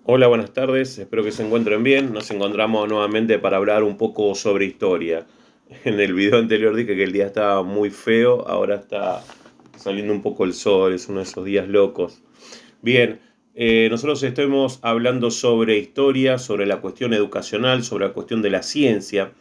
Hola, buenas tardes, espero que se encuentren bien. Nos encontramos nuevamente para hablar un poco sobre historia. En el video anterior dije que el día estaba muy feo, ahora está saliendo un poco el sol, es uno de esos días locos. Bien, nosotros estamos hablando sobre historia, sobre la cuestión educacional, sobre la cuestión de la ciencia,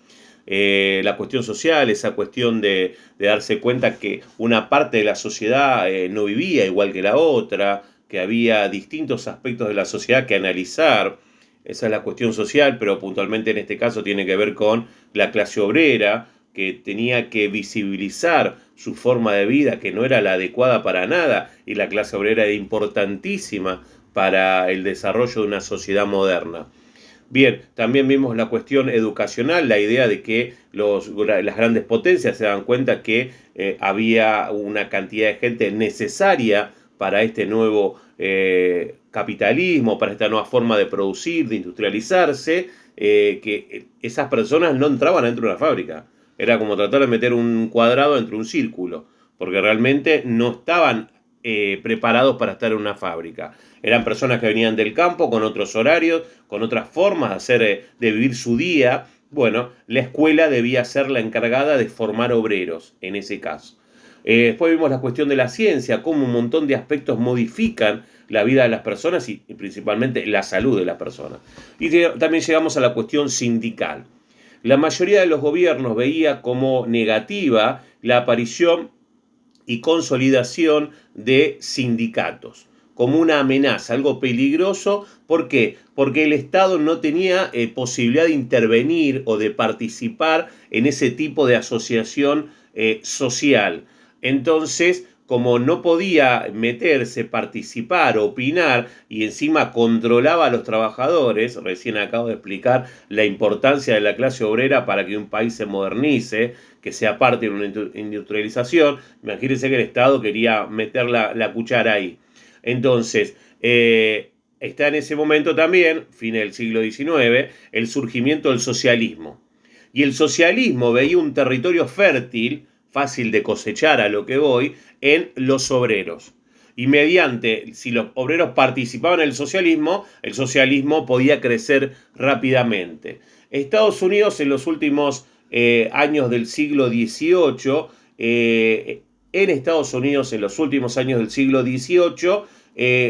la cuestión social, esa cuestión de darse cuenta que una parte de la sociedad no vivía igual que la otra, que había distintos aspectos de la sociedad que analizar. Esa es la cuestión social, pero puntualmente en este caso tiene que ver con la clase obrera, que tenía que visibilizar su forma de vida, que no era la adecuada para nada, y la clase obrera era importantísima para el desarrollo de una sociedad moderna. Bien, también vimos la cuestión educacional, la idea de que las grandes potencias se dan cuenta que había una cantidad de gente necesaria para este nuevo capitalismo, para esta nueva forma de producir, de industrializarse, que esas personas no entraban dentro de una fábrica. Era como tratar de meter un cuadrado dentro de un círculo, porque realmente no estaban preparados para estar en una fábrica. Eran personas que venían del campo con otros horarios, con otras formas de hacer, de vivir su día. Bueno, la escuela debía ser la encargada de formar obreros, en ese caso. Después vimos la cuestión de la ciencia, cómo un montón de aspectos modifican la vida de las personas y principalmente la salud de las personas. Y también llegamos a la cuestión sindical. La mayoría de los gobiernos veía como negativa la aparición y consolidación de sindicatos como una amenaza, algo peligroso. ¿Por qué? Porque el Estado no tenía posibilidad de intervenir o de participar en ese tipo de asociación social. Entonces, como no podía meterse, participar, opinar y encima controlaba a los trabajadores, recién acabo de explicar la importancia de la clase obrera para que un país se modernice, que sea parte de una industrialización. Imagínense que el Estado quería meter la cuchara ahí. Entonces, está en ese momento también, fin del siglo XIX, el surgimiento del socialismo. Y el socialismo veía un territorio fértil, fácil de cosechar a lo que voy, en los obreros. Y mediante, si los obreros participaban en el socialismo podía crecer rápidamente. Estados Unidos en los últimos años del siglo XVIII, en Estados Unidos en los últimos años del siglo XVIII,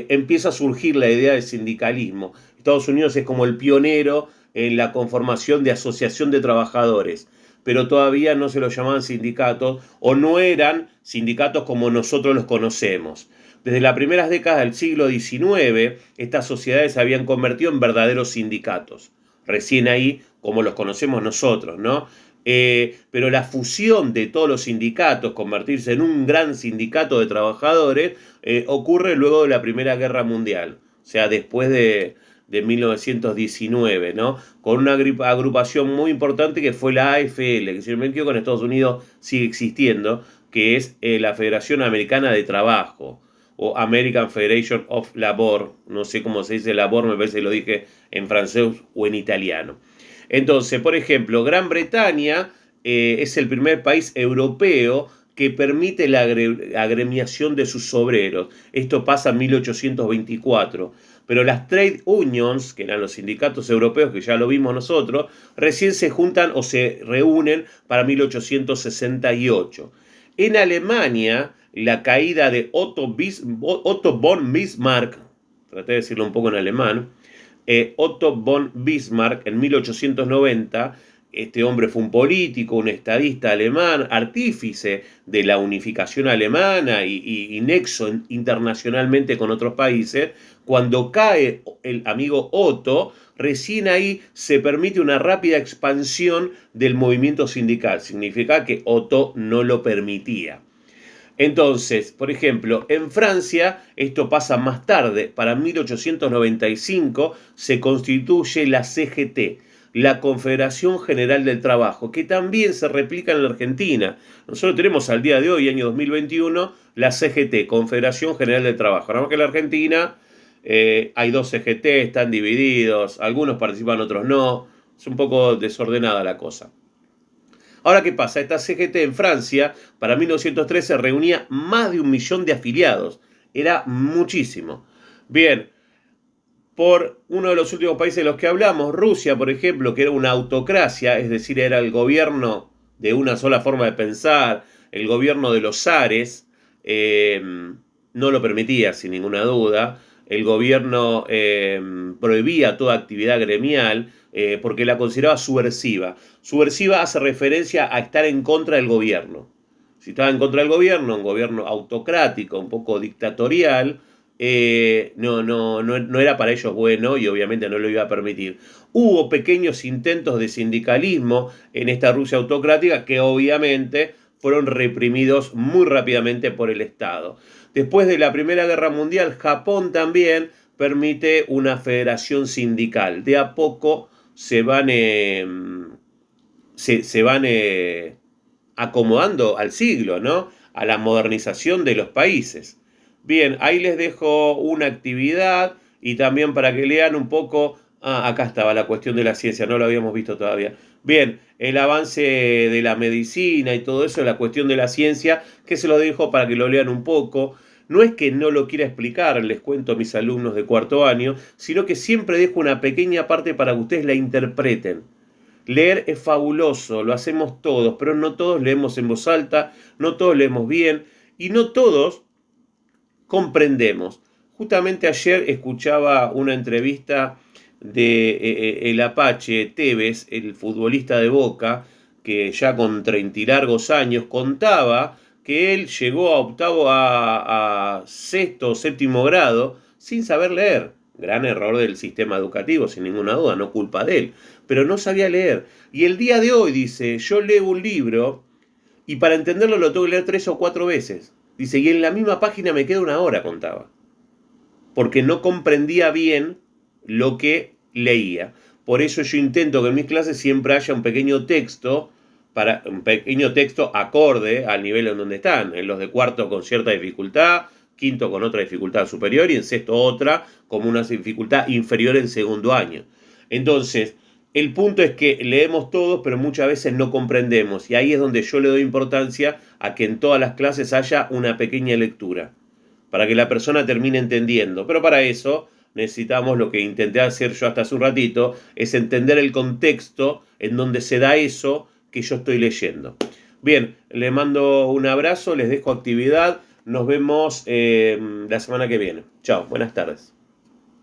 empieza a surgir la idea del sindicalismo. Estados Unidos es como el pionero en la conformación de asociación de trabajadores, pero todavía no se los llamaban sindicatos o no eran sindicatos como nosotros los conocemos. Desde las primeras décadas del siglo XIX, estas sociedades se habían convertido en verdaderos sindicatos. Recién ahí, como los conocemos nosotros, ¿no? Pero la fusión de todos los sindicatos, convertirse en un gran sindicato de trabajadores, ocurre luego de la Primera Guerra Mundial, o sea, después de 1919, ¿no? Con una agrupación muy importante que fue la AFL, que si no me equivoco en Estados Unidos sigue existiendo, que es la Federación Americana de Trabajo, o American Federation of Labor, no sé cómo se dice labor, me parece que lo dije en francés o en italiano. Entonces, por ejemplo, Gran Bretaña es el primer país europeo que permite la agremiación de sus obreros. Esto pasa en 1824. Pero las trade unions, que eran los sindicatos europeos, que ya lo vimos nosotros, recién se juntan o se reúnen para 1868. En Alemania, la caída de Otto von Bismarck, traté de decirlo un poco en alemán, Otto von Bismarck en 1890. Este hombre fue un político, un estadista alemán, artífice de la unificación alemana y nexo internacionalmente con otros países. Cuando cae el amigo Otto, recién ahí se permite una rápida expansión del movimiento sindical. Significa que Otto no lo permitía. Entonces, por ejemplo, en Francia, esto pasa más tarde, para 1895 se constituye la CGT, la Confederación General del Trabajo, que también se replica en la Argentina. Nosotros tenemos al día de hoy, año 2021, la CGT, Confederación General del Trabajo. Nada más que en la Argentina hay dos CGT, están divididos, algunos participan, otros no. Es un poco desordenada la cosa. Ahora, ¿qué pasa? Esta CGT en Francia, para 1913, reunía más de 1 millón de afiliados. Era muchísimo. Bien, por uno de los últimos países de los que hablamos, Rusia, por ejemplo, que era una autocracia, es decir, era el gobierno de una sola forma de pensar, el gobierno de los zares, no lo permitía sin ninguna duda. El gobierno prohibía toda actividad gremial porque la consideraba subversiva. Subversiva hace referencia a estar en contra del gobierno. Si estaba en contra del gobierno, un gobierno autocrático, un poco dictatorial, no era para ellos bueno y obviamente no lo iba a permitir. Hubo pequeños intentos de sindicalismo en esta Rusia autocrática que obviamente fueron reprimidos muy rápidamente por el Estado. Después de la Primera Guerra Mundial, Japón también permite una federación sindical. De a poco se van acomodando al siglo, ¿no? A la modernización de los países. Bien, ahí les dejo una actividad y también para que lean un poco. Acá estaba la cuestión de la ciencia, no lo habíamos visto todavía. Bien, el avance de la medicina y todo eso, la cuestión de la ciencia, que se lo dejo para que lo lean un poco. No es que no lo quiera explicar, les cuento a mis alumnos de cuarto año, sino que siempre dejo una pequeña parte para que ustedes la interpreten. Leer es fabuloso, lo hacemos todos, pero no todos leemos en voz alta, no todos leemos bien y no todos comprendemos. Justamente ayer escuchaba una entrevista de el Apache Tevez, el futbolista de Boca, que ya con 30 y largos años contaba que él llegó a octavo a sexto o séptimo grado sin saber leer. Gran error del sistema educativo, sin ninguna duda, no culpa de él. Pero no sabía leer. Y el día de hoy, dice, yo leo un libro y para entenderlo lo tengo que leer 3 o 4 veces. Dice, y en la misma página me queda 1 hora, contaba. Porque no comprendía bien lo que leía. Por eso yo intento que en mis clases siempre haya un pequeño texto acorde al nivel en donde están. En los de cuarto con cierta dificultad, quinto con otra dificultad superior y en sexto otra como una dificultad inferior en segundo año. Entonces, el punto es que leemos todos, pero muchas veces no comprendemos. Y ahí es donde yo le doy importancia a que en todas las clases haya una pequeña lectura, para que la persona termine entendiendo. Pero para eso necesitamos, lo que intenté hacer yo hasta hace un ratito, es entender el contexto en donde se da eso que yo estoy leyendo. Bien, les mando un abrazo, les dejo actividad. Nos vemos la semana que viene. Chao, buenas tardes.